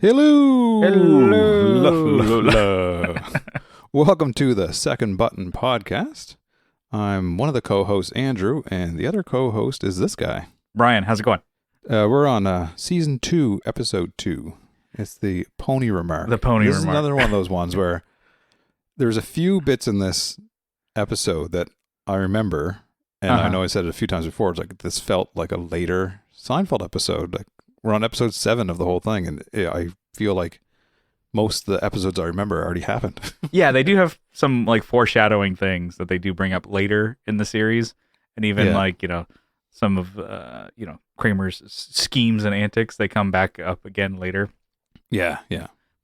Hello. Hello. Welcome to the Second Button Podcast. I'm one of the co-hosts, Andrew, and the other co-host is this guy. Brian, how's it going? We're on Season 2, Episode 2. It's the Pony Remark. The Pony This Remark. is another one of those ones where there's a few bits in this episode that I remember, and I know I said it a few times before, it's like this felt like a later Seinfeld episode. Like we're on episode 7 of the whole thing, and I feel like most of the episodes I remember already happened. Yeah, they do have some like foreshadowing things that they do bring up later in the series, and even some of Kramer's schemes and antics, they come back up again later. Yeah.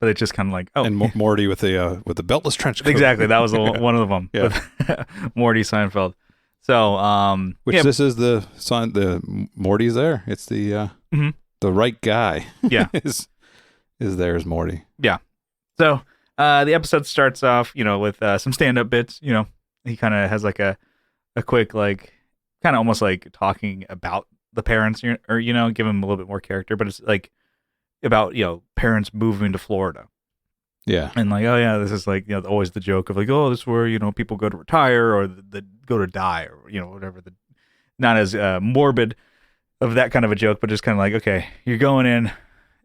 But it's just kind of like, oh, And Morty with the beltless trench coat. exactly. That was one of them. Yeah. With Morty Seinfeld. So, This is the sign. The Morty's there. It's the the right guy. Yeah. is there as Morty. Yeah. So the episode starts off, with some stand-up bits. He kind of has like a quick, like, kind of almost like talking about the parents, or give him a little bit more character. But it's like about parents moving to Florida. Yeah. And like, oh yeah, this is like always the joke of like, oh, this is where people go to retire or the go to die or whatever. Not as morbid of that kind of a joke, but just kind of like, okay, you're going in.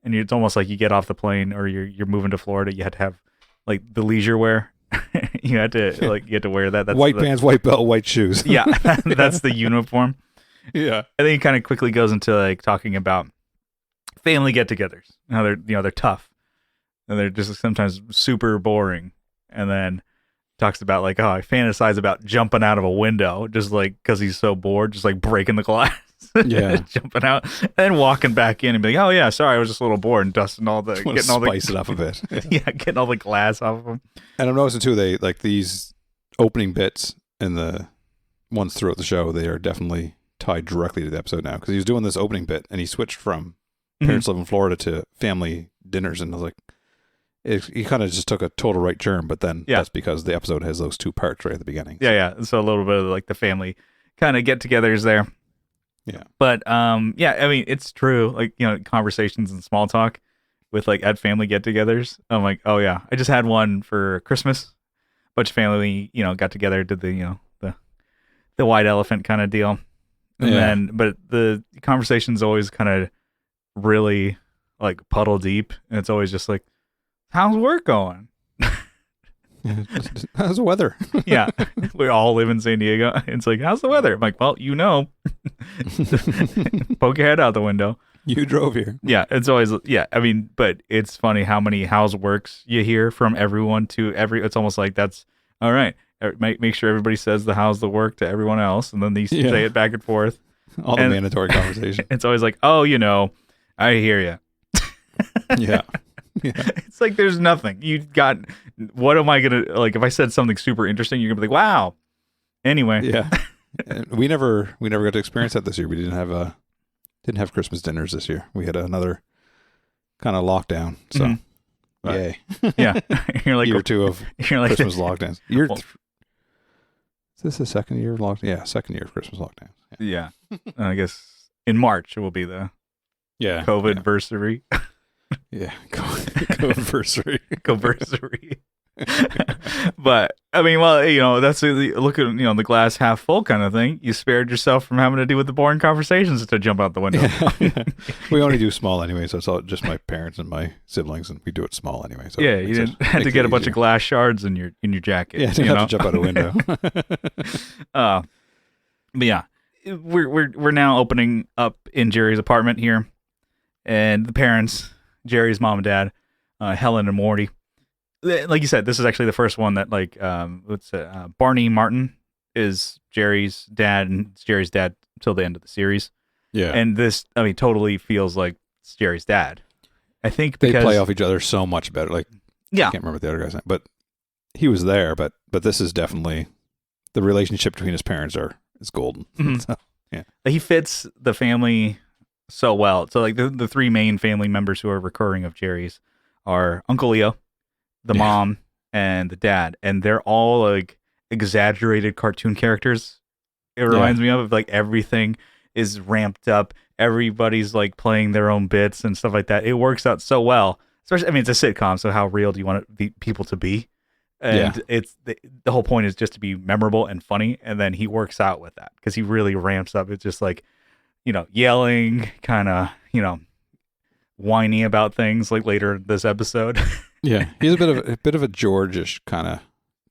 And it's almost like you get off the plane or you're moving to Florida. You had to have like the leisure wear. you had to wear that. That's white pants, white belt, white shoes. Yeah, that's the uniform. Yeah. And then he kind of quickly goes into like talking about family get-togethers. How they're tough and they're just sometimes super boring. And then talks about like, oh, I fantasize about jumping out of a window just like because he's so bored, just like breaking the glass. Yeah. Jumping out and then walking back in and being like, oh yeah, sorry, I was just a little bored and dusting Spice it up a bit. Yeah, getting all the glass off of them. And I'm noticing too, they like these opening bits and the ones throughout the show, they are definitely tied directly to the episode now, because he was doing this opening bit and he switched from parents live in Florida to family dinners, and I was like, he kind of just took a total right turn, but then that's because the episode has those two parts right at the beginning. Yeah. So a little bit of like the family kind of get-togethers there. Yeah. But I mean, it's true. Like, conversations and small talk with like at family get-togethers. I'm like, oh yeah, I just had one for Christmas. Bunch of family, got together, did the the white elephant kind of deal. And then, but the conversation's always kind of really like puddle deep, and it's always just like, how's work going? How's the weather? Yeah, we all live in San Diego. It's like, how's the weather? I'm like, well, poke your head out the window. You drove here. Yeah, it's always, I mean, but it's funny how many how's works you hear from everyone to it's almost like that's, all right, make sure everybody says the how's the work to everyone else, and then they say it back and forth. All the mandatory conversation. It's always like, oh, I hear you. Yeah. It's like there's nothing. What am I going to, like, if I said something super interesting, you're going to be like, wow. Anyway. Yeah. We never got to experience that this year. We didn't have Christmas dinners this year. We had another kind of lockdown. So, yay. Yeah. You're like, year 2 of Christmas lockdowns. Is this the second year of lockdown? Yeah, second year of Christmas lockdowns. Yeah. I guess in March it will be the COVID-versary. Yeah, COVID-versary. COVID-versary. But I mean, well, that's look at the glass half full kind of thing. You spared yourself from having to deal with the boring conversations to jump out the window. Yeah. We only do small anyway, so it's all just my parents and my siblings, and we do it small anyway. So yeah, you didn't have to get a bunch of glass shards in your jacket. Yeah, you have to jump out a window. But yeah, we're now opening up in Jerry's apartment here, and the parents, Jerry's mom and dad, Helen and Morty. Like you said, this is actually the first one that like Barney Martin is Jerry's dad, and it's Jerry's dad till the end of the series. Yeah, and this, I mean, totally feels like it's Jerry's dad. I think they play off each other so much better. Like, I can't remember what the other guy's name, but he was there. But this is definitely the relationship between his parents is golden. Mm-hmm. So, yeah, he fits the family so well. So like the three main family members who are recurring of Jerry's are Uncle Leo, the mom, and the dad, and they're all like exaggerated cartoon characters. It reminds me of like everything is ramped up. Everybody's like playing their own bits and stuff like that. It works out so well especially, I mean, it's a sitcom, so how real do you want people to be? And it's the whole point is just to be memorable and funny, and then he works out with that because he really ramps up. It's just like, yelling, kind of, whiny about things like later in this episode. Yeah, he's a bit of a George-ish kind of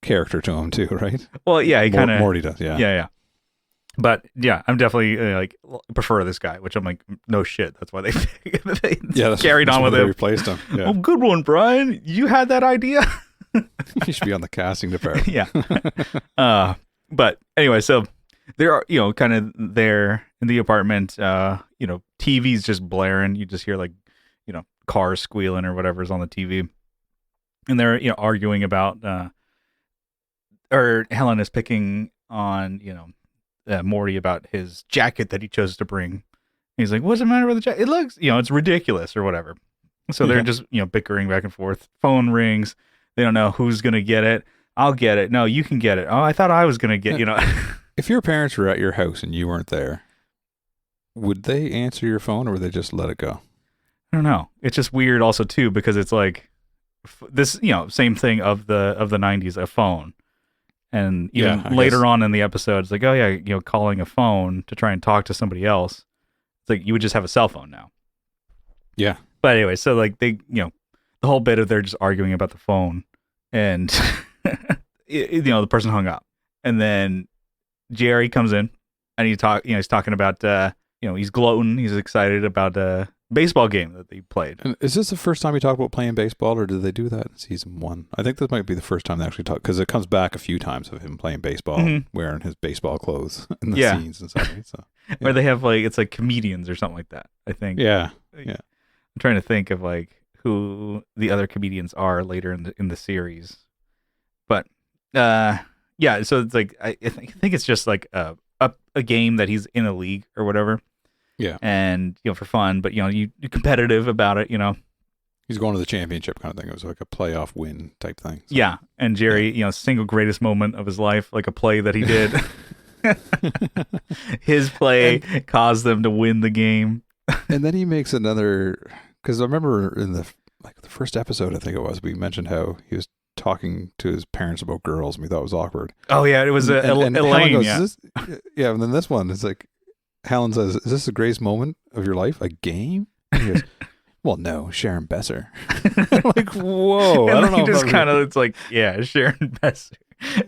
character to him too, right? Well, yeah, he kind of Morty does, yeah. Yeah. But yeah, I'm definitely prefer this guy, which I'm like, no shit. That's why they carried on with it. him. Replaced him. Yeah. Oh, good one, Brian. You had that idea. He should be on the casting department. Yeah. But anyway, so there are, kind of there in the apartment, TV's just blaring. You just hear like, cars squealing or whatever's on the TV. And they're, arguing about, or Helen is picking on, Morty about his jacket that he chose to bring. He's like, what's the matter with the jacket? It looks, it's ridiculous or whatever. So they're just, bickering back and forth. Phone rings. They don't know who's going to get it. I'll get it. No, you can get it. Oh, I thought I was going to get, If your parents were at your house and you weren't there, would they answer your phone or would they just let it go? I don't know. It's just weird also too, because it's like this, same thing of the 90s, a phone. And even later on in the episode, it's like, oh yeah, calling a phone to try and talk to somebody else. It's like you would just have a cell phone now. Yeah. But anyway, so like they, the whole bit of they're just arguing about the phone, and the person hung up, and then Jerry comes in, and he's talking about, he's gloating, he's excited about a baseball game that they played. And is this the first time you talk about playing baseball, or did they do that in season 1? I think this might be the first time they actually talk, because it comes back a few times of him playing baseball, wearing his baseball clothes in the scenes and stuff. Right? So, Or they have it's like comedians or something like that, I think. Yeah. I'm trying to think of like who the other comedians are later in the series, but yeah. So it's like I think it's just like a game that he's in a league or whatever. Yeah. And for fun, but you're competitive about it. He's going to the championship kind of thing. It was like a playoff win type thing. So. Yeah. And Jerry, single greatest moment of his life, like a play that he did. His play caused them to win the game. And then he makes another, because I remember in the first episode, I think it was, we mentioned how he was talking to his parents about girls, and we thought it was awkward. Oh yeah, it was Elaine. Goes, and then this one is like, Helen says, "Is this the greatest moment of your life? A game?" And he goes, "Well, no, Sharon Besser." I'm like, whoa! And I don't know. Just kind of, it's like, yeah, Sharon Besser.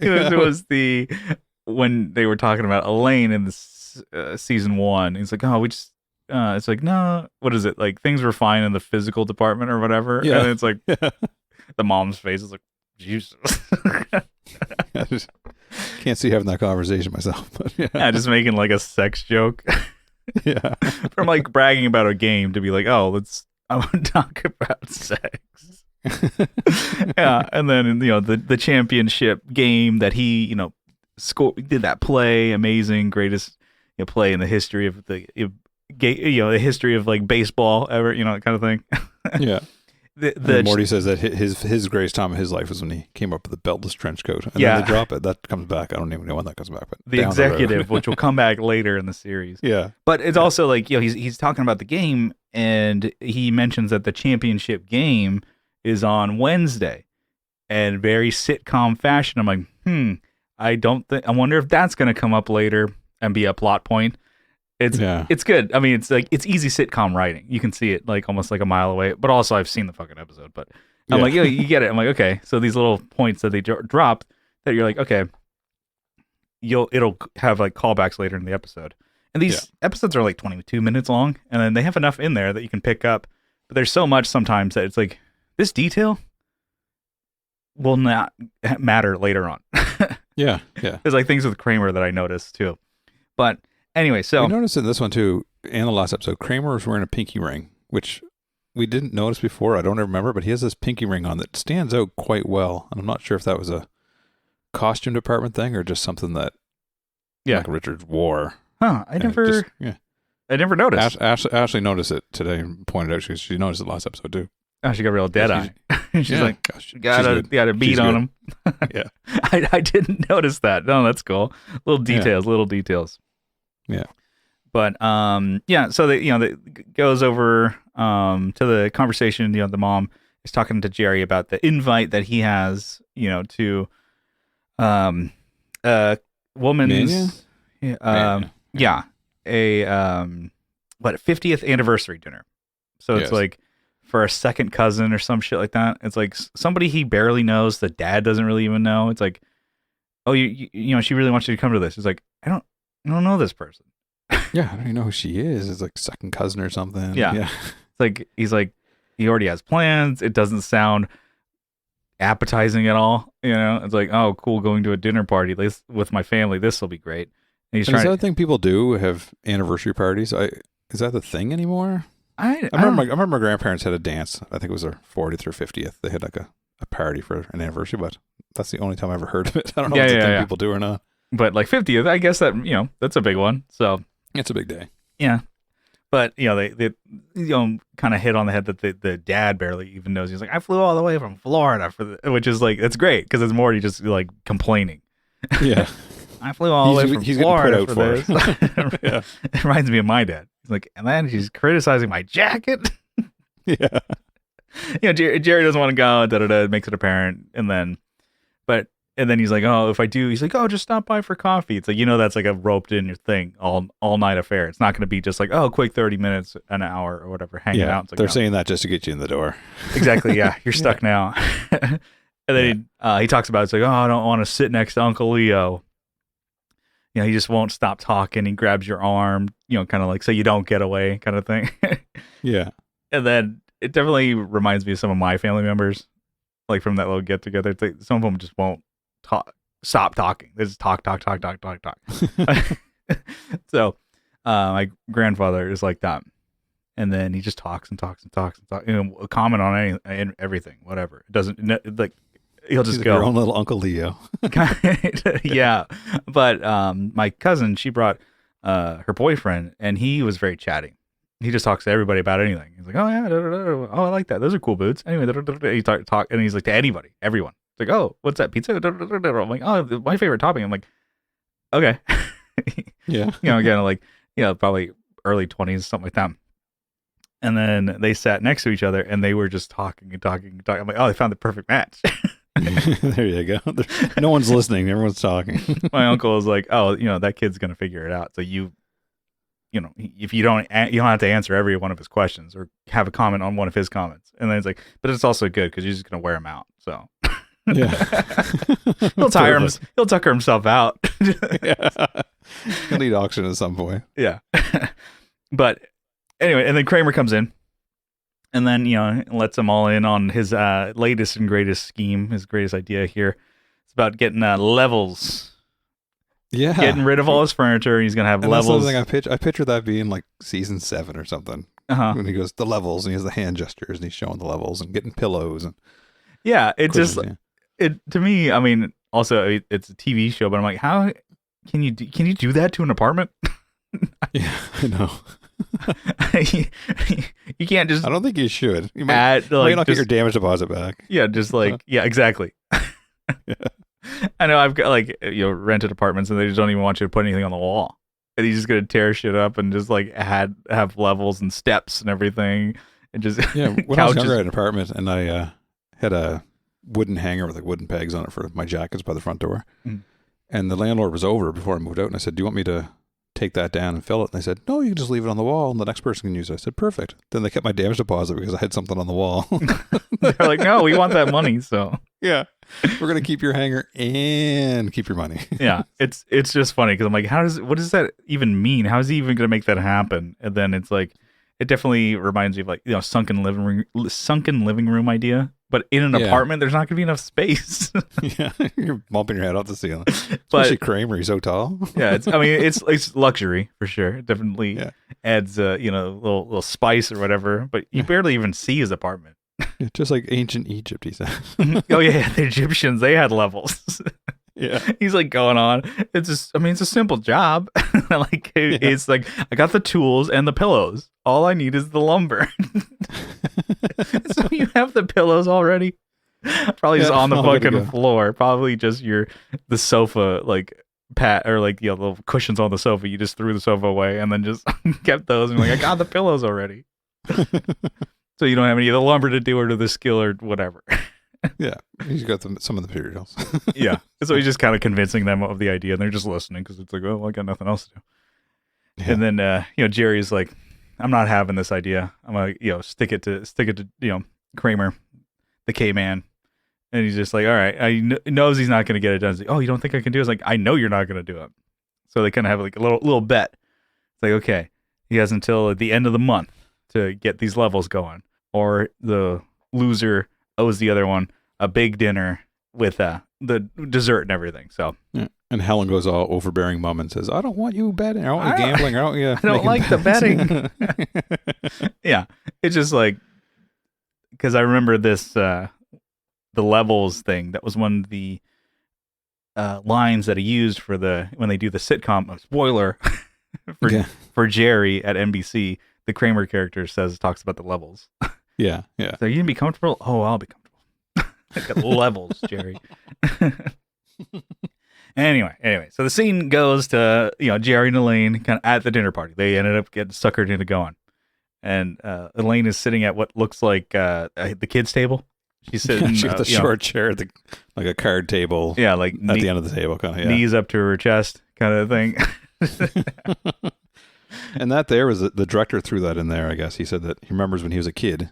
It was when they were talking about Elaine in the season 1. He's like, oh, we just. It's like, no, what is it? Like, things were fine in the physical department or whatever. Yeah. And it's like, the mom's face is like, Jesus. I just can't see having that conversation myself. But yeah, just making like a sex joke. Yeah. From like bragging about a game to be like, oh, I want to talk about sex. Yeah. And then, the championship game that he, did that play, amazing, greatest play in the history of the history of like baseball ever, that kind of thing. Yeah. Morty says that his greatest time of his life was when he came up with the beltless trench coat. And then they drop it. That comes back. I don't even know when that comes back. But the executive, which will come back later in the series. Yeah. But it's also like, he's talking about the game, and he mentions that the championship game is on Wednesday. And very sitcom fashion, I'm like, I wonder if that's going to come up later and be a plot point. It's good. I mean, it's like, it's easy sitcom writing. You can see it like almost like a mile away, but also I've seen the fucking episode, but I'm like, you get it. I'm like, okay. So these little points that they drop that you're like, okay, it'll have like callbacks later in the episode. And these episodes are like 22 minutes long, and then they have enough in there that you can pick up, but there's so much sometimes that it's like, this detail will not matter later on. Yeah. There's like things with Kramer that I noticed too. But anyway, so we noticed in this one too, and the last episode, Kramer was wearing a pinky ring, which we didn't notice before. I don't remember, but he has this pinky ring on that stands out quite well. And I'm not sure if that was a costume department thing or just something that like Richards wore. Huh? I never noticed. Ashley noticed it today and pointed out she noticed it last episode too. Oh, she got real dead eye. She's like, gosh, got a beat on him. Yeah. I didn't notice that. No, that's cool. Little details. Yeah. But so that that goes over to the conversation, the mom he's talking to Jerry about the invite that he has, to a woman's yeah, a 50th anniversary dinner. So it's like for a second cousin or some shit like that. It's like somebody he barely knows. The dad doesn't really even know. It's like, oh, she really wants you to come to this. It's like, I don't know this person. Yeah, I don't even know who she is. It's like second cousin or something. Yeah. It's like he's like he already has plans. It doesn't sound appetizing at all. It's like, oh, cool, going to a dinner party with my family. This will be great. And he's trying. Is that a thing people do? Have anniversary parties? Is that the thing anymore? I remember my grandparents had a dance. I think it was their 40th or 50th. They had like a party for an anniversary, but that's the only time I ever heard of it. I don't know if it's a thing people do or not. But like 50th, I guess that that's a big one. So it's a big day. Yeah. But they kind of hit on the head that the dad barely even knows. He's like, I flew all the way from Florida which is like, that's great because it's Morty just like complaining. Yeah. I flew all the way from Florida for this. Yeah. It reminds me of my dad. He's like, and then he's criticizing my jacket. Yeah. Jerry doesn't want to go. It makes it apparent, and then he's like, oh, if I do, he's like, oh, just stop by for coffee. It's like, that's like a roped in your thing, all night affair. It's not going to be just like, oh, quick 30 minutes, an hour, or whatever, hanging out. Like, they're saying that just to get you in the door. Exactly. Yeah, you're stuck now. And then he talks about it's like, oh, I don't want to sit next to Uncle Leo. He just won't stop talking. He grabs your arm, kind of like so you don't get away, kind of thing. Yeah. And then it definitely reminds me of some of my family members, like from that little get together. Like, some of them just won't stop talking. They just talk. So my grandfather is like that, and then he just talks and talks. Comment on everything, whatever. It doesn't like he'll just go. Your own little Uncle Leo. Yeah, but my cousin, she brought her boyfriend, and he was very chatty. He just talks to everybody about anything. He's like, oh yeah, oh I like that. Those are cool boots. Anyway, he talk, and he's like to anybody, everyone. It's like, oh, what's that pizza? I'm like, oh, my favorite topping. I'm like, okay. Yeah. Again, like, probably early 20s, something like that. And then they sat next to each other, and they were just talking. I'm like, oh, they found the perfect match. There you go. No one's listening. Everyone's talking. My uncle was like, oh, that kid's going to figure it out. So if you don't have to answer every one of his questions or have a comment on one of his comments. And then it's like, but it's also good because you're just going to wear him out. So yeah, he'll tucker himself out. Yeah. He'll need oxygen at some point. Yeah. But anyway, and then Kramer comes in and then, lets them all in on his latest and greatest scheme, his greatest idea here. It's about getting levels. Yeah. Getting rid of all his furniture. He's going to have levels. That's the thing I picture that being like season 7 or something. When he goes, the levels, and he has the hand gestures, and he's showing the levels and getting pillows. And yeah, it quizzes, just, it to me, I mean, also it's a TV show, but I'm like, how can you do that to an apartment? Yeah, I know. You can't just. I don't think you should. You might not get your damage deposit back. Yeah, just like yeah, exactly. Yeah. I know I've got like rented apartments and they just don't even want you to put anything on the wall. And he's just gonna tear shit up and just like have levels and steps and everything and just when I was younger, I had an apartment and I had a wooden hanger with like wooden pegs on it for my jackets by the front door. Mm. And the landlord was over before I moved out and I said, do you want me to take that down and fill it? And they said, no, you can just leave it on the wall and the next person can use it. I said, perfect. Then they kept my damage deposit because I had something on the wall. They're like, no, we want that money. So yeah, we're going to keep your hanger and keep your money. Yeah. It's just funny because I'm like, what does that even mean? How is he even going to make that happen? And then it's like, it definitely reminds me of like, sunken living room idea. But in an apartment, there's not going to be enough space. Yeah, you're bumping your head off the ceiling. Especially Kramer, he's so tall. Yeah, it's luxury for sure. It definitely adds little spice or whatever. But you barely even see his apartment. Just like ancient Egypt, he said. Oh yeah, the Egyptians, they had levels. Yeah, he's like going on. It's a simple job. Like it's like I got the tools and the pillows. All I need is the lumber. So you have the pillows already. Probably just on the fucking floor. Probably just the sofa like pat or like the little cushions on the sofa. You just threw the sofa away and then just kept those and like I got the pillows already. So you don't have any of the lumber to do or the skill or whatever. Yeah, he's got some of the materials. Yeah. So he's just kind of convincing them of the idea, and they're just listening because it's like, oh, well, I got nothing else to do. Yeah. And then Jerry's like, I'm not having this idea. I'm gonna stick it to Kramer, the K-Man. And he's just like, all right, knows he's not gonna get it done. He's like, oh, you don't think I can do it? It's like, I know you're not gonna do it. So they kind of have like a little bet. It's like, okay, he has until the end of the month to get these levels going, or the loser owes the other one a big dinner with the dessert and everything. So yeah. And Helen goes all overbearing mom and says, I don't want you betting. I don't want you gambling. I don't like the betting. Yeah. It's just like, because I remember this, the levels thing. That was one of the lines that he used for when they do the sitcom. Spoiler for Jerry at NBC. The Kramer character talks about the levels. Yeah. So you can be comfortable? Oh, I'll be comfortable. I got levels, Jerry. Anyway, so the scene goes to Jerry and Elaine kind of at the dinner party. They ended up getting suckered into going, and Elaine is sitting at what looks like the kids' table. She's sitting. She got the short chair, like a card table. Yeah, like at the end of the table, kind of. Yeah. Knees up to her chest, kind of thing. And that there was the director threw that in there. I guess he said that he remembers when he was a kid,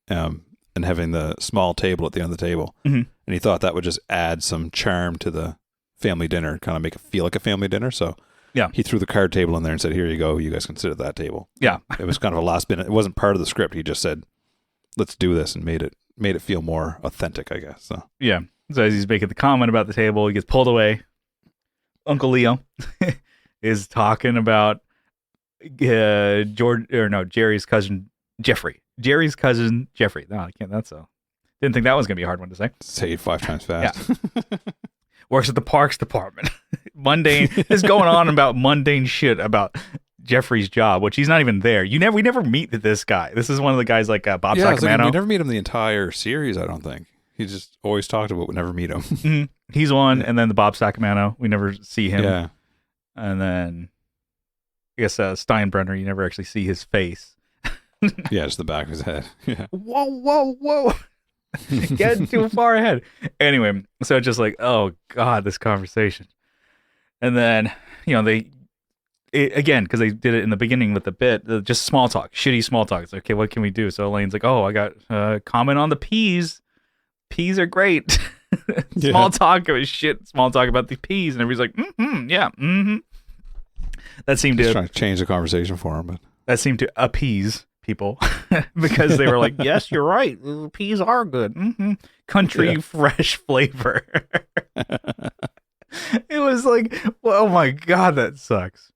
and having the small table at the end of the table, and he thought that would just add some charm to the family dinner, kind of make it feel like a family dinner. So yeah, he threw the card table in there and said, "Here you go. You guys can sit at that table." Yeah, it was kind of a last minute. It wasn't part of the script. He just said, "Let's do this," and made it feel more authentic, I guess. So yeah. So as he's making the comment about the table, he gets pulled away. Uncle Leo is talking about Jerry's cousin Jeffrey. Jerry's cousin Jeffrey. No, I can't. Didn't think that was gonna be a hard one to say. Say it 5 times fast. Yeah. Works at the parks department. Mundane is going on about mundane shit about Jeffrey's job, which he's not even there. We never meet this guy. This is one of the guys like Bob Sacamano. We never meet him the entire series, I don't think. He just always talked about we never meet him. Mm-hmm. He's one, and then the Bob Sacamano, we never see him. Yeah. And then I guess Steinbrenner, you never actually see his face. Yeah, just the back of his head. Yeah. Whoa. Getting too far ahead. Anyway, so just like, oh God, this conversation. And then, again, because they did it in the beginning with the bit, just small talk, shitty small talk. It's like, okay, what can we do? So Elaine's like, oh, I got comment on the peas. Peas are great. Small talk of shit. Small talk about the peas. And everybody's like, yeah, That seemed just trying to change the conversation for him, but that seemed to appease people because they were like, yes, you're right. Peas are good. Country fresh flavor. It was like, well, oh my God, that sucks.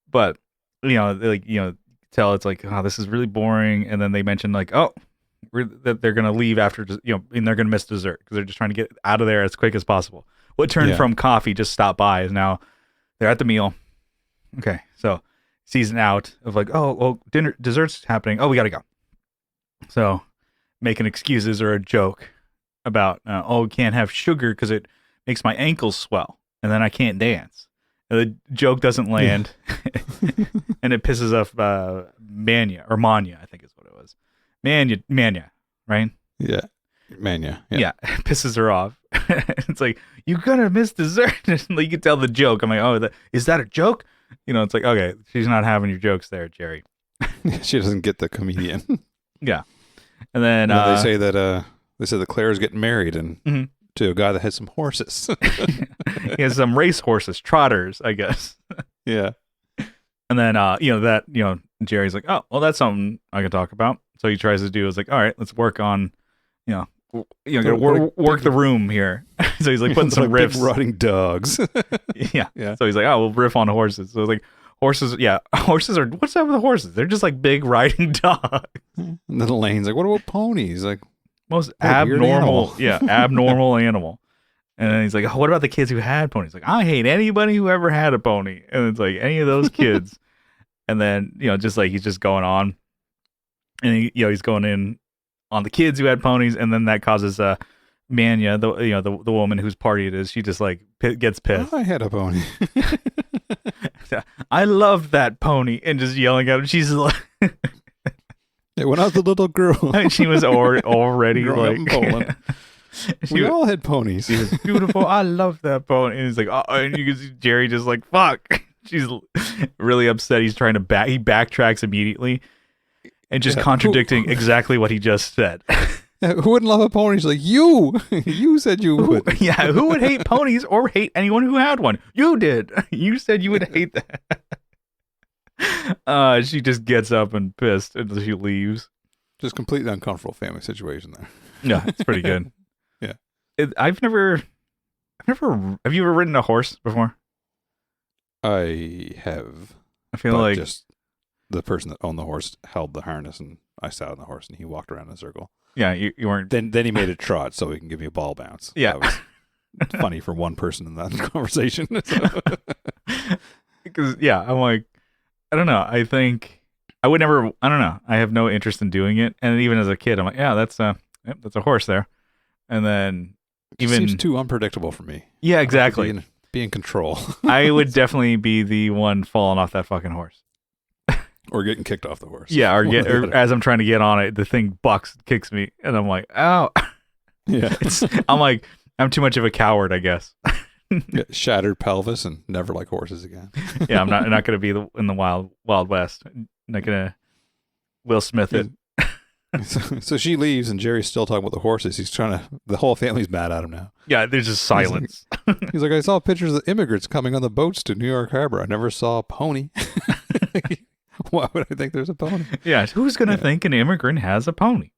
But, tell it's like, oh, this is really boring. And then they mentioned like, that they're going to leave after, and they're going to miss dessert because they're just trying to get out of there as quick as possible. What turned from coffee, just stop by, is now they're at the meal. Okay, so season out of like, dessert's happening. Oh, we got to go. So making excuses or a joke about, we can't have sugar because it makes my ankles swell and then I can't dance. And the joke doesn't land and it pisses off Manya, I think is what it was. Manya, right? Yeah. Manya. Yeah. It pisses her off. It's like, you're going to miss dessert. You can tell the joke. I'm like, is that a joke? It's like, okay, she's not having your jokes there, Jerry. She doesn't get the comedian. Yeah. And then they say that Claire's getting married and to a guy that has some horses. He has some race horses, trotters, I guess. Yeah. And then Jerry's like, oh, well, that's something I can talk about. So he tries to do is like, all right, let's work on, work the room here. So he's like putting some riffs. Big rotting dogs. Yeah. So he's like, oh, we'll riff on horses. So it's like horses. Yeah, horses are. What's up with the horses? They're just like big riding dogs. And then Elaine's like, what about ponies? Like most abnormal. Yeah, abnormal animal. And then he's like, oh, what about the kids who had ponies? Like, I hate anybody who ever had a pony. And it's like any of those kids. And then just like he's just going on, and he's going in on the kids who had ponies, and then that causes Manya, the woman whose party it is, she just like gets pissed. I had a pony. I loved that pony, and just yelling at him. She's like, When I was a little girl, And she was already growing up in like, Poland, we all had ponies. she was beautiful. I love that pony. And he's like, oh, and you can see Jerry just like, fuck. She's really upset. He's trying to he backtracks immediately and just contradicting exactly what he just said. Who wouldn't love a pony? She's like, you said you would. Yeah, who would hate ponies or hate anyone who had one? You did. You said you would hate that. She just gets up and pissed and she leaves. Just completely uncomfortable family situation there. Yeah, it's pretty good. Yeah. Have you ever ridden a horse before? I have. I feel like just the person that owned the horse held the harness and I sat on the horse and he walked around in a circle. yeah, you weren't. Then he made it trot so he can give me a ball bounce. Yeah. That was funny for one person in that conversation. Because yeah, I'm like, I don't know. I think I would never. I don't know. I have no interest in doing it. And even as a kid, I'm like, yeah, that's a horse there. And then It seems too unpredictable for me. Yeah, exactly. Be in control. I would definitely be the one falling off that fucking horse. Or getting kicked off the horse. Yeah, or as I'm trying to get on it, the thing bucks, kicks me, and I'm like, ow. Yeah. I'm like, I'm too much of a coward, I guess. Yeah, shattered pelvis and never like horses again. Yeah, I'm not going to be in the wild west. I'm not going to Will Smith it. So she leaves and Jerry's still talking about the horses. The whole family's mad at him now. Yeah, there's just silence. He's like, I saw pictures of immigrants coming on the boats to New York Harbor. I never saw a pony. Why would I think there's a pony? Yeah, who's going to think an immigrant has a pony?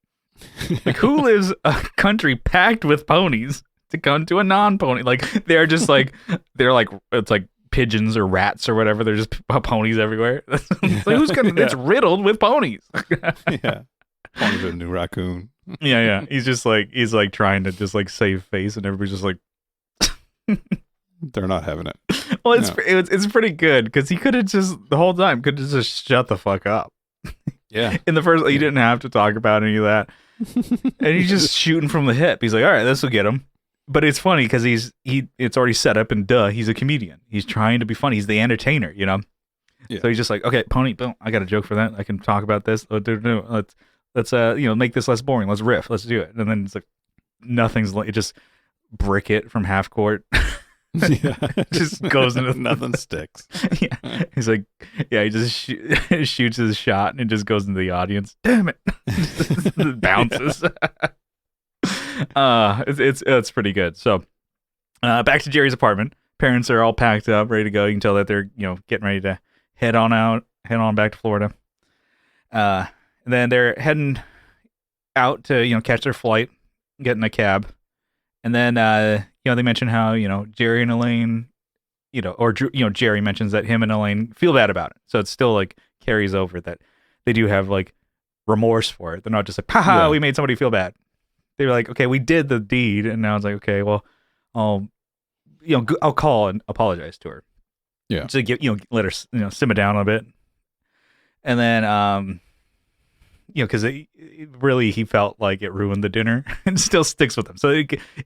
Like, who lives a country packed with ponies to come to a non-pony? Like, they're just like, it's like pigeons or rats or whatever. They're just ponies everywhere. It's like, who's going to, it's riddled with ponies. Yeah. Pony's a new raccoon. Yeah. He's like trying to just like save face and everybody's just like, they're not having it. Well, it's pretty good because he could have just the whole time could have just shut the fuck up. Yeah. In the first, he didn't have to talk about any of that, and he's just shooting from the hip. He's like, "All right, this will get him." But it's funny because it's already set up, and he's a comedian. He's trying to be funny. He's the entertainer, you know. Yeah. So he's just like, "Okay, pony, boom, I got a joke for that. I can talk about this. Let's make this less boring. Let's riff. Let's do it." And then it's like nothing's like, it just brick it from half court. Yeah. Just goes into nothing sticks. Yeah, he's like, yeah, he just shoots his shot and it just goes into the audience. Damn it, it bounces. It's pretty good. So, back to Jerry's apartment. Parents are all packed up, ready to go. You can tell that they're getting ready to head on back to Florida. And then they're heading out to catch their flight, get in a cab, and then they mention how Jerry and Elaine, Jerry mentions that him and Elaine feel bad about it, so it still like carries over that they do have like remorse for it. They're not just like, haha, we made somebody feel bad. They're like, okay, we did the deed, and now it's like, okay, well, I'll call and apologize to her. Yeah, to let her simmer down a bit, and then because really he felt like it ruined the dinner and still sticks with him. So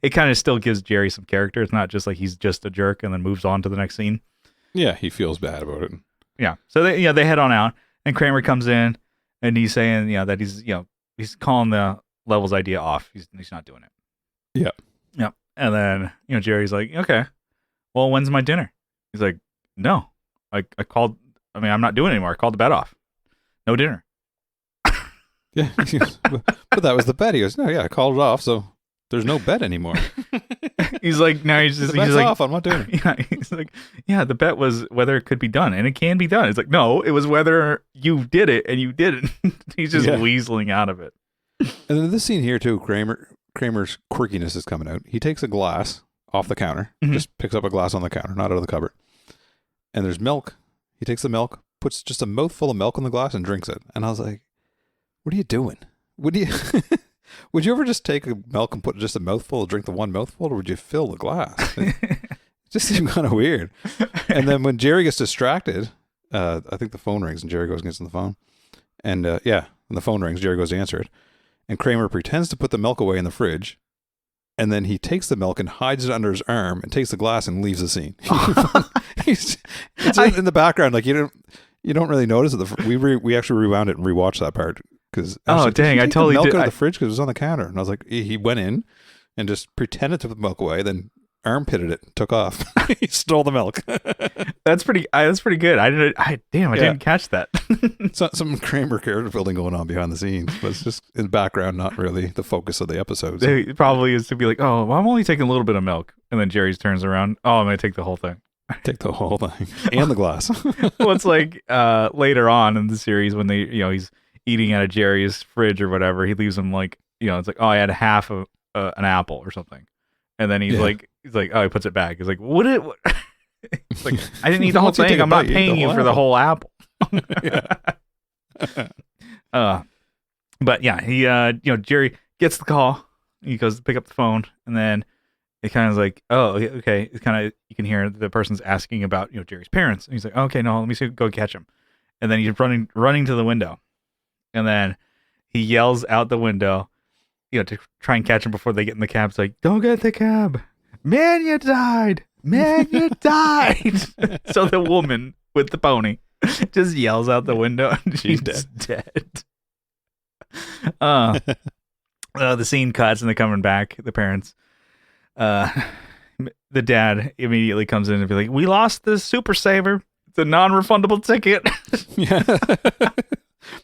it kind of still gives Jerry some character. It's not just like he's just a jerk and then moves on to the next scene. Yeah, he feels bad about it. Yeah. So they head on out and Kramer comes in and he's saying that he's calling the levels idea off. He's not doing it. Yeah. Yeah. And then Jerry's like, okay, well, when's my dinner? He's like, no, I called. I mean, I'm not doing it anymore. I called the bet off. No dinner. Yeah, but that was the bet. He goes, no, yeah, I called it off, so there's no bet anymore. He's like, no, he's like, off. I'm not doing it. Yeah, he's like, yeah, the bet was whether it could be done, and it can be done. It's like, no, it was whether you did it and you didn't. He's just weaseling out of it. And then this scene here too, Kramer's quirkiness is coming out. He takes a glass off the counter, just picks up a glass on the counter, not out of the cupboard, and there's milk. He takes the milk, puts just a mouthful of milk in the glass, and drinks it. And I was like, what are you doing? Would you ever just take a milk and put just a mouthful, drink the one mouthful, or would you fill the glass? It just seemed kind of weird. And then when Jerry gets distracted, I think the phone rings and Jerry goes and gets on the phone. And when the phone rings, Jerry goes to answer it. And Kramer pretends to put the milk away in the fridge. And then he takes the milk and hides it under his arm and takes the glass and leaves the scene. It's in the background. Like you don't really notice it. We actually rewound it and rewatched that part. because dang, I totally milk did. out of the fridge because it was on the counter, and I was like, he went in and just pretended to put the milk away, then armpitted it and took off. He stole the milk. That's pretty good. I didn't catch that. So, some Kramer character building going on behind the scenes, but it's just in the background, not really the focus of the episodes. It probably is to be like, oh, well, I'm only taking a little bit of milk, and then Jerry's turns around, oh, I'm gonna take the whole thing. Take the whole thing and the glass. Well, it's like later on in the series when they, he's eating out of Jerry's fridge or whatever, he leaves him like, it's like, oh, I had half of an apple or something, and then he's like, oh, he puts it back. He's like, what? It's like, I didn't eat the whole thing. I'm not paying you for the whole apple. But yeah, he Jerry gets the call. He goes to pick up the phone, and then it kind of is like, oh, okay. It's kind of, you can hear the person's asking about Jerry's parents, and he's like, okay, no, let me go catch him. And then he's running to the window, and then he yells out the window, to try and catch him before they get in the cab. It's like, don't get the cab, man, you died. Man, you died. So the woman with the pony just yells out the window, and she's dead. The scene cuts, and they're coming back, the parents. The dad immediately comes in and be like, we lost the Super Saver. It's a non-refundable ticket. Yeah.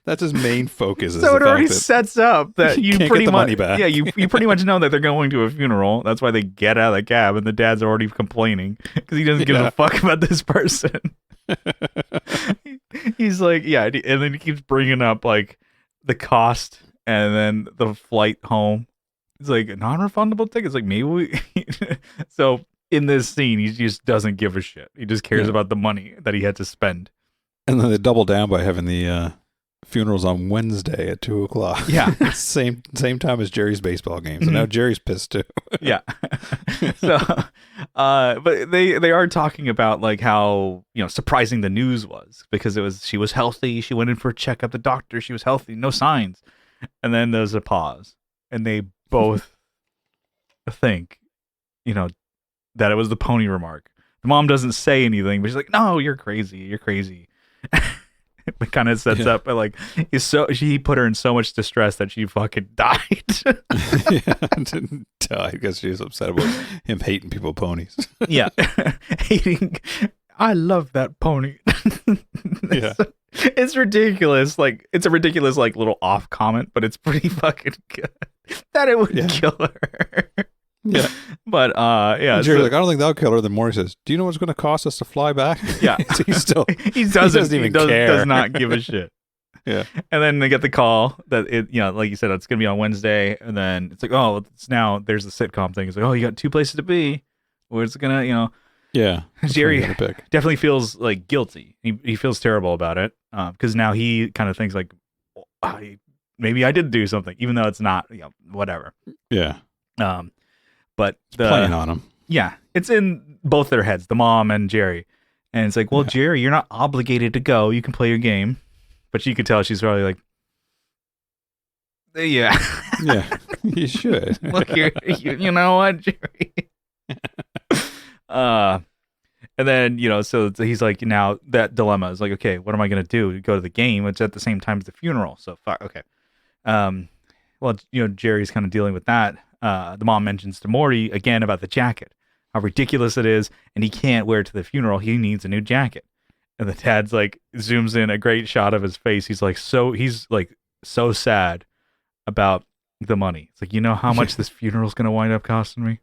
That's his main focus. So it already sets up that you can't pretty get the much money back. Yeah, you pretty much know that they're going to a funeral. That's why they get out of the cab, and the dad's already complaining because he doesn't give a fuck about this person. He's like, yeah, and then he keeps bringing up like the cost and then the flight home. It's like a non-refundable ticket. It's like, maybe we. So in this scene, he just doesn't give a shit. He just cares about the money that he had to spend. And then they double down by having the funerals on Wednesday at 2:00. Yeah, same time as Jerry's baseball game. So now Jerry's pissed too. Yeah. So, but they are talking about like how surprising the news was, because she was healthy. She went in for a checkup. The doctor, she was healthy, no signs. And then there's a pause, and they both think, that it was the pony Remark. The mom doesn't say anything, but she's like, "No, you're crazy. You're crazy." It kind of sets up, like, he put her in so much distress that she fucking died. Didn't die because she was upset about him hating people with ponies. Yeah, I love that pony. Yeah, it's ridiculous. Like, it's a ridiculous like little off comment, but it's pretty fucking good that it would kill her. Yeah. But yeah. Jerry's like, I don't think that'll kill her. Then Maury says, do you know what it's going to cost us to fly back? Yeah. So he doesn't even care. Does not give a shit. Yeah. And then they get the call that like you said, it's going to be on Wednesday. And then it's like, oh, it's now, there's the sitcom thing. It's like, oh, you got two places to be. Where's it going to, Yeah. Jerry definitely feels like guilty. He feels terrible about it. Because now he kind of thinks like, maybe I did do something, even though it's not, whatever. Yeah. But it's playing on him. Yeah, it's in both their heads, the mom and Jerry. And it's like, well, Jerry, you're not obligated to go. You can play your game. But you could tell she's probably like, yeah. Yeah, you should. Look here, you know what, Jerry? And then, so he's like, now that dilemma is like, okay, what am I going to do? Go to the game. It's at the same time as the funeral. So, fuck, okay. Well, Jerry's kind of dealing with that. The mom mentions to Morty again about the jacket, how ridiculous it is, and he can't wear it to the funeral. He needs a new jacket. And the dad's like, zooms in a great shot of his face. He's like so sad about the money. It's like, you know how much this funeral's going to wind up costing me?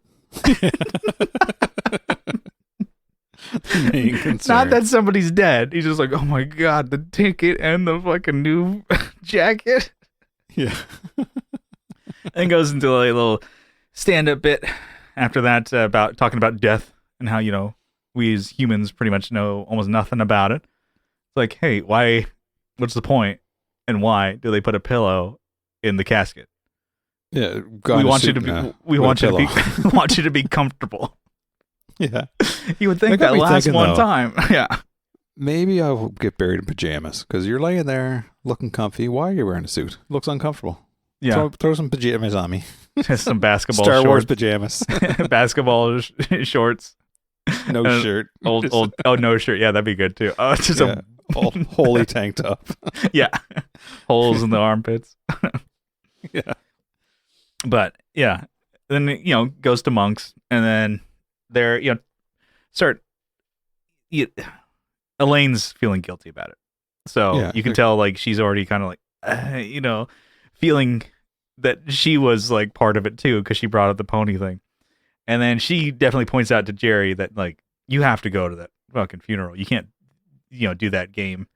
Main concern. Not that somebody's dead. He's just like, oh my God, the ticket and the fucking new jacket. Yeah. And goes into a little stand-up bit after that about talking about death and how, we as humans pretty much know almost nothing about it. It's like, hey, why? What's the point? And why do they put a pillow in the casket? Yeah, we want you to be. We want you to be. Want you to be comfortable. Yeah, you would think that lasts one time. Yeah. Maybe I will get buried in pajamas because you're laying there looking comfy. Why are you wearing a suit? Looks uncomfortable. Yeah. Throw some pajamas on me. Some basketball Star shorts. Wars pajamas. Basketball shorts. No shirt. Old. Oh, no shirt. Yeah, that'd be good too. Oh, it's just a wholly tanked up. Yeah. Holes in the armpits. Yeah. But yeah, then goes to Monk's, and then they're start. Elaine's feeling guilty about it, so you can tell like she's already kind of like feeling that she was like part of it too because she brought up the pony thing, and then she definitely points out to Jerry that like you have to go to that fucking funeral. You can't do that game.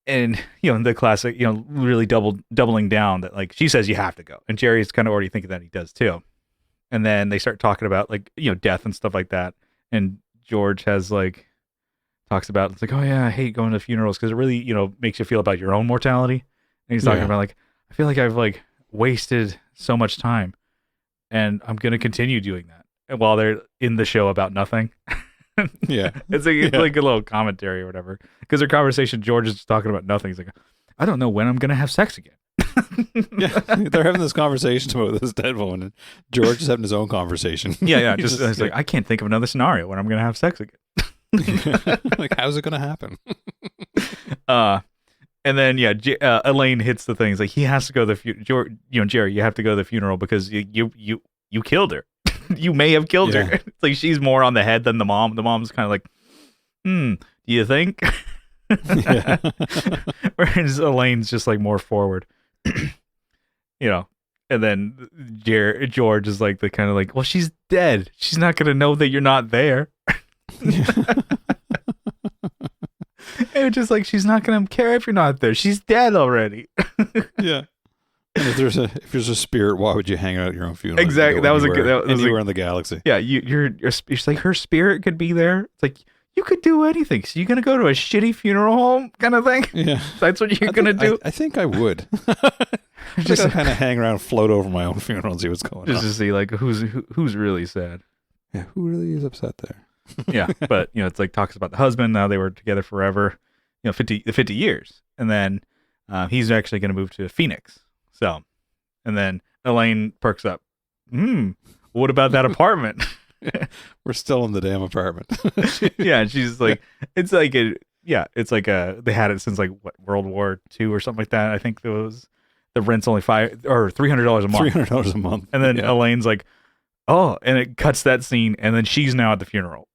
And the classic, really doubling down that like she says you have to go, and Jerry's kind of already thinking that he does too. And then they start talking about like death and stuff like that, and George has like talks about it's like, oh yeah, I hate going to funerals because it really makes you feel about your own mortality. And he's talking about like, I feel like I've like wasted so much time, and I'm gonna continue doing that. And while they're in the show about nothing. Yeah, it's like a little commentary or whatever. Because their conversation, George is just talking about nothing. He's like, I don't know when I'm gonna have sex again. Yeah, they're having this conversation about this dead woman, and George is having his own conversation. Yeah. It's like I can't think of another scenario when I'm gonna have sex again. Like, how's it gonna happen? And then Elaine hits the things like he has to go to the Jerry, you have to go to the funeral because you killed her. You may have killed her. It's like she's more on the head than the mom. The mom's kind of like, do you think? Yeah. Whereas Elaine's just like more forward, and then George is like the kind of like, well, she's dead. She's not gonna know that you're not there. And just like she's not gonna care if you're not there. She's dead already. Yeah. And if there's a spirit, why would you hang out at your own funeral? Exactly. That was anywhere in the galaxy. Yeah, it's like her spirit could be there. It's like you could do anything. So you're gonna go to a shitty funeral home kind of thing. Yeah, that's what you're gonna do. I think I would. Just kind of hang around, float over my own funeral, and see what's going on. Just to see like who's really sad. Yeah, who really is upset there? Yeah, but it's like talks about the husband. Now they were together forever. 50 years, and then he's actually gonna move to Phoenix. So, and then Elaine perks up. What about that apartment? We're still in the damn apartment. Yeah, and she's like, it's like they had it since like World War II or something like that. I think the rent's only $300 a month. $300 a month. And then Elaine's like, oh, and it cuts that scene, and then she's now at the funeral.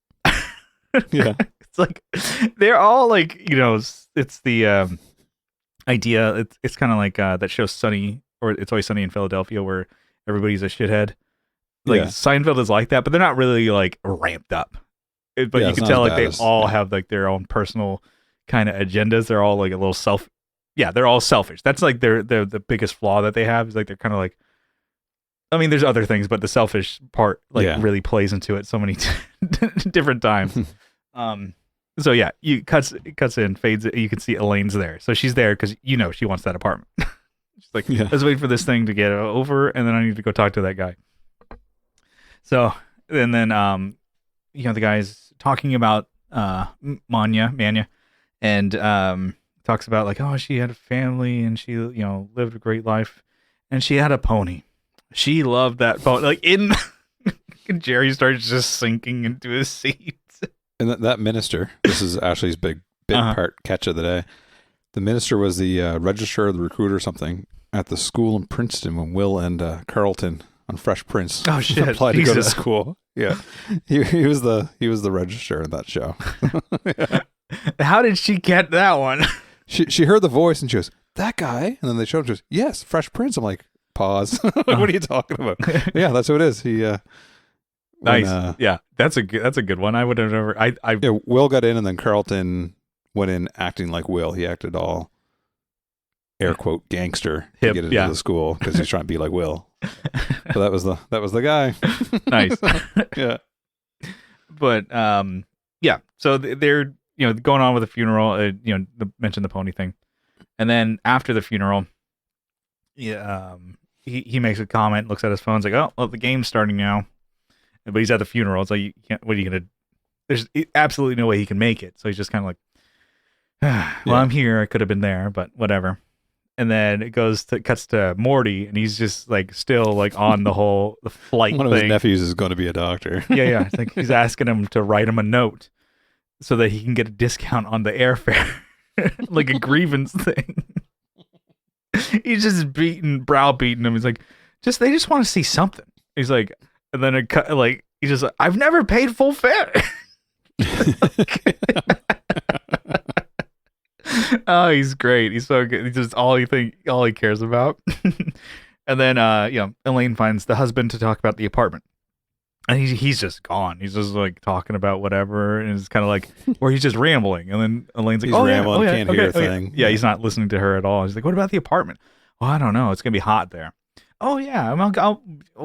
Yeah, it's like they're all like it's the idea. It's kind of like that show Sunny, or It's Always Sunny in Philadelphia, where everybody's a shithead. Like Seinfeld is like that, but they're not really like ramped up. But you can tell like they all have like their own personal kind of agendas. They're all like a little they're all selfish. That's like they're the biggest flaw that they have is like they're kind of like. I mean, there's other things, but the selfish part really plays into it so many different times. So yeah, it cuts in, fades. You can see Elaine's there, so she's there because she wants that apartment. She's like, let's wait for this thing to get over, and then I need to go talk to that guy. So and then the guy's talking about Manya, and talks about like, oh, she had a family and she lived a great life, and she had a pony. She loved that pony. Like Jerry starts just sinking into his seat. And that minister, this is Ashley's big part catch of the day. The minister was the registrar, the recruiter or something at the school in Princeton when Will and Carlton on Fresh Prince applied to go to school. Yeah, he was the registrar in that show. Yeah. How did she get that one? She heard the voice and she goes, "That guy," and then they showed him. She goes, "Yes, Fresh Prince." I'm like, pause. What are you talking about? Yeah, that's who it is. He. Nice. Yeah, that's a good one. I would have never. Will got in, and then Carlton went in acting like Will. He acted all air quote gangster to get into the school because he's trying to be like Will. So that was the guy. Nice. Yeah. But so they're going on with the funeral. Mention the pony thing, and then after the funeral, he makes a comment, looks at his phone, like, oh, well, the game's starting now. But he's at the funeral. It's like, you can't, what are you going to, there's absolutely no way he can make it. So he's just kind of like, well, I'm here. I could have been there, but whatever. And then it cuts to Morty, and he's just like still like on the flight One thing. of his nephews is going to be a doctor. Yeah. It's like he's asking him to write him a note. so that he can get a discount on the airfare, like a grievance thing. He's just browbeating him. He's like, they just want to see something. He's like, and then he's just like, I've never paid full fare. Oh, he's great. He's so good. He's just all he cares about. And then, Elaine finds the husband to talk about the apartment. And he's just gone. He's just like talking about whatever, and it's kind of like where he's just rambling. And then Elaine's like, he's rambling, can't hear a thing. Yeah, he's not listening to her at all. He's like, what about the apartment? Well, I don't know. It's gonna be hot there. Oh yeah,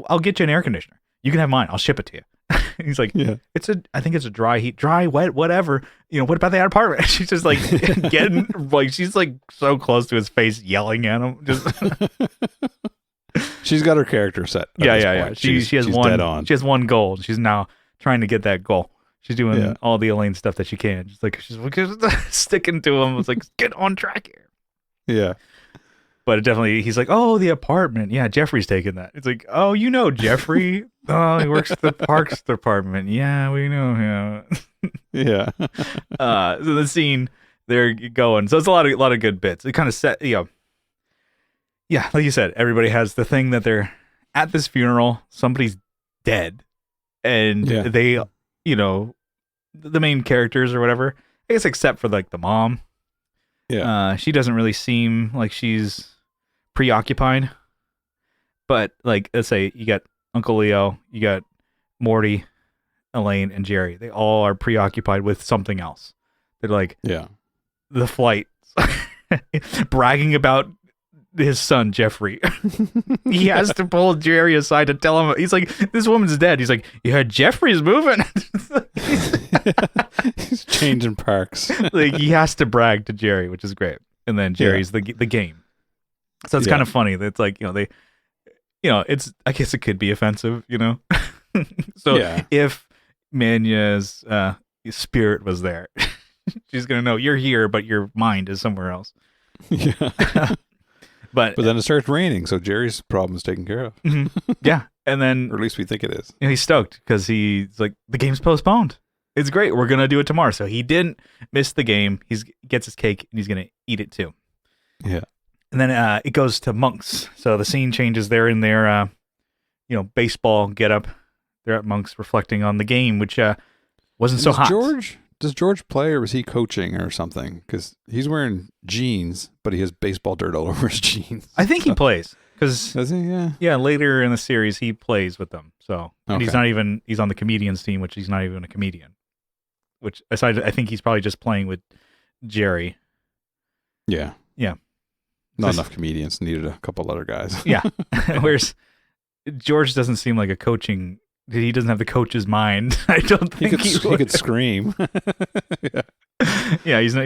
I'll get you an air conditioner. You can have mine. I'll ship it to you. He's like, yeah. I think it's a dry, wet, whatever. What about the apartment? She's just like getting like she's like so close to his face, yelling at him. Just. She's got her character set. Yeah. She has one. Dead on. She has one goal. She's now trying to get that goal. She's doing all the Elaine stuff that she can. She's sticking to him. It's like, get on track here. Yeah. But definitely, he's like, oh, the apartment. Yeah, Jeffrey's taking that. It's like, oh, Jeffrey. Oh, he works at the parks department. Yeah, we know him. Yeah. So the scene, they're going. So it's a lot of good bits. It kind of set, yeah, like you said, everybody has the thing that they're at this funeral, somebody's dead, and they, the main characters or whatever, I guess except for like the mom, she doesn't really seem like she's preoccupied, but like, let's say you got Uncle Leo, you got Morty, Elaine, and Jerry, they all are preoccupied with something else. They're like, the flight, bragging about his son Jeffrey. He has to pull Jerry aside to tell him. He's like, this woman's dead. He's like, yeah, Jeffrey's moving. He's changing parks. Like, he has to brag to Jerry, which is great. And then Jerry's the game. So it's kind of funny that it's like, they, it's, I guess it could be offensive, So if Manya's spirit was there, she's gonna know you're here, but your mind is somewhere else. Yeah. But then it starts raining, so Jerry's problem is taken care of. Mm-hmm. Yeah, and then... or at least we think it is. He's stoked, because he's like, the game's postponed. It's great, we're going to do it tomorrow. So he didn't miss the game. He gets his cake, and he's going to eat it too. Yeah. And then it goes to Monk's. So the scene changes. They're in their, baseball getup. They're at Monk's reflecting on the game, which wasn't so hot. Does George play, or was he coaching or something? Because he's wearing jeans, but he has baseball dirt all over his jeans. I think he plays. Does he? Yeah. Yeah, later in the series, he plays with them. So, and he's on the comedians team, which he's not even a comedian. Which, aside, I think he's probably just playing with Jerry. Yeah. Yeah. Not enough comedians. Needed a couple other guys. Yeah. Whereas George doesn't seem like a coaching... He doesn't have the coach's mind. I don't think he could scream. Yeah, he's not.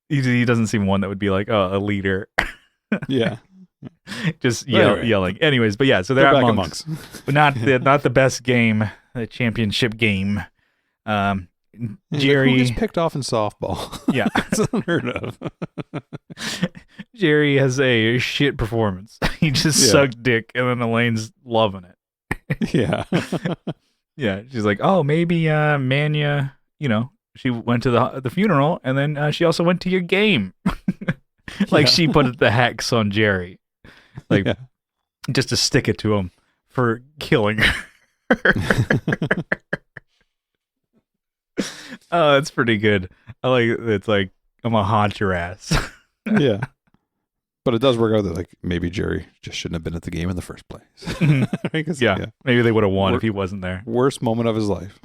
He doesn't seem one that would be like, a leader. Yeah, just yelling. Anyways, but yeah, so they're at Monks, but not the best game, the championship game. Jerry who gets picked off in softball. Yeah, it's unheard of. Jerry has a shit performance. He just sucked dick, and then Elaine's loving it. Yeah. Yeah, she's like, oh, maybe Manya, she went to the funeral, and then she also went to your game. Like, she put the hex on Jerry, like, just to stick it to him for killing her. Oh, it's pretty good. I like it's like, I'm gonna haunt your ass. Yeah. But it does work out that, like, maybe Jerry just shouldn't have been at the game in the first place. Maybe they would have won if he wasn't there. Worst moment of his life.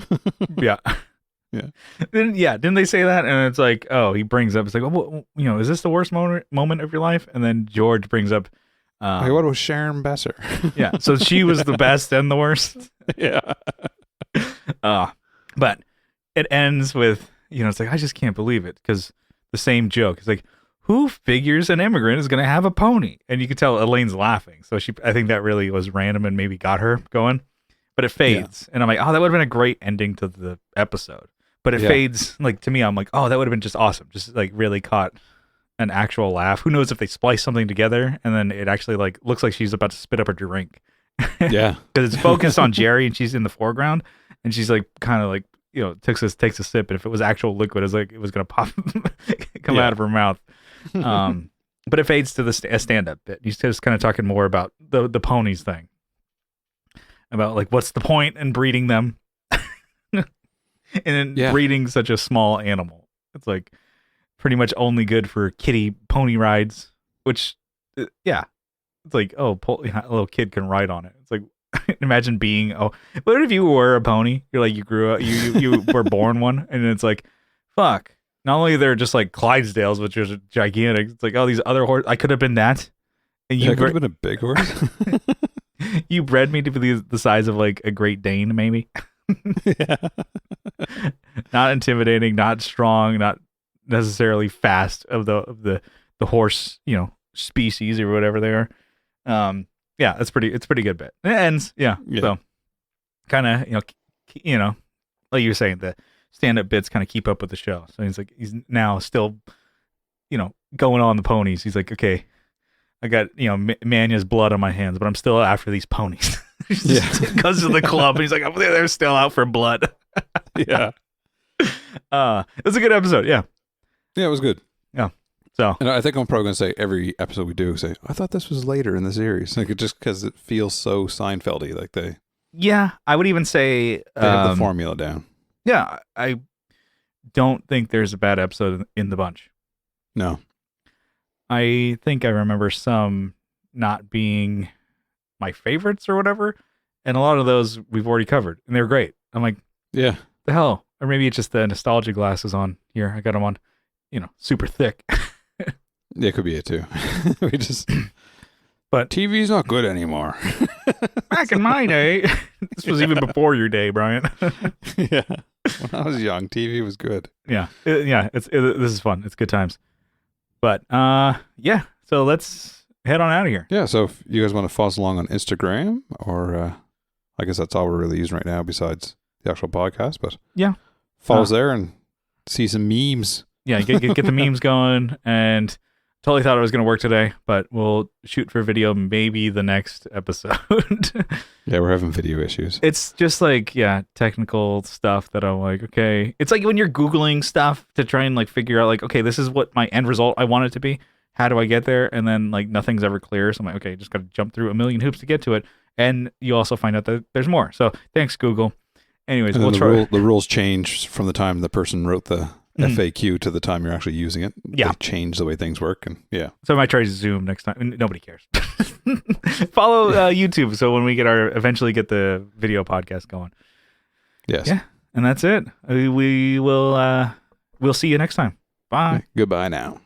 Yeah. Yeah. Didn't they say that? And it's like, oh, he brings up, it's like, oh, well, is this the worst moment of your life? And then George brings up, hey, what was Sharon Besser? Yeah. So she was the best and the worst. Yeah. But it ends with, it's like, I just can't believe it, because the same joke. It's like, who figures an immigrant is going to have a pony? And you can tell Elaine's laughing. So I think that really was random and maybe got her going. But it fades. And I'm like, oh, that would have been a great ending to the episode. But it fades. Like, to me, I'm like, oh, that would have been just awesome. Just like really caught an actual laugh. Who knows if they splice something together and then it actually like looks like she's about to spit up her drink. Yeah. Because it's focused on Jerry and she's in the foreground. And she's like kind of like takes a sip, and if it was actual liquid, it's like it was gonna pop, come out of her mouth. But it fades to a stand-up bit. He's just kind of talking more about the ponies thing, about like what's the point in breeding them, and then breeding such a small animal. It's like pretty much only good for kiddie pony rides, which it's like a little kid can ride on it. It's like imagine being what if you were a pony? You're like you grew up, you were born one, and it's like fuck. Not only they're just like Clydesdales, which is gigantic. It's like, these other horses. I could have been that. And you could have been a big horse. You bred me to be the size of like a Great Dane, maybe. Yeah. Not intimidating, not strong, not necessarily fast of the horse, species or whatever they are. It's pretty good bit. It ends, So kind of, like you were saying, the stand-up bits kind of keep up with the show. So he's now still, going on the ponies. He's like, okay, I got, Manya's blood on my hands, but I'm still after these ponies. He goes to the club and he's like, they're still out for blood. Yeah. It was a good episode. Yeah. Yeah, it was good. Yeah. So, and I think I'm probably going to say every episode we do, I thought this was later in the series. Like, just because it feels so Seinfeld-y. Like I would even say they have the formula down. Yeah, I don't think there's a bad episode in the bunch. No. I think I remember some not being my favorites or whatever, and a lot of those we've already covered, and they were great. I'm like, yeah, the hell? Or maybe it's just the nostalgia glasses on here. I got them on, super thick. Yeah, it could be it too. But TV's not good anymore. Back in my day, this was even before your day, Brian. Yeah. When I was young, TV was good. Yeah. This is fun. It's good times. But, so let's head on out of here. Yeah, so if you guys want to follow us along on Instagram, or I guess that's all we're really using right now besides the actual podcast, but follow us there and see some memes. Yeah, get the memes going, and totally thought it was going to work today, but we'll shoot for video maybe the next episode. Yeah, we're having video issues. It's just like, technical stuff that I'm like, okay. It's like when you're Googling stuff to try and like figure out like, okay, this is what my end result I want it to be. How do I get there? And then like nothing's ever clear. So I'm like, okay, just got to jump through a million hoops to get to it. And you also find out that there's more. So thanks, Google. Anyways, we'll try. The rules change from the time the person wrote the FAQ to the time you're actually using it. Yeah. They change the way things work. And so I might try Zoom next time. Nobody cares. Follow YouTube so when we eventually get the video podcast going. Yes. Yeah. And that's it. We'll see you next time. Bye. Goodbye now.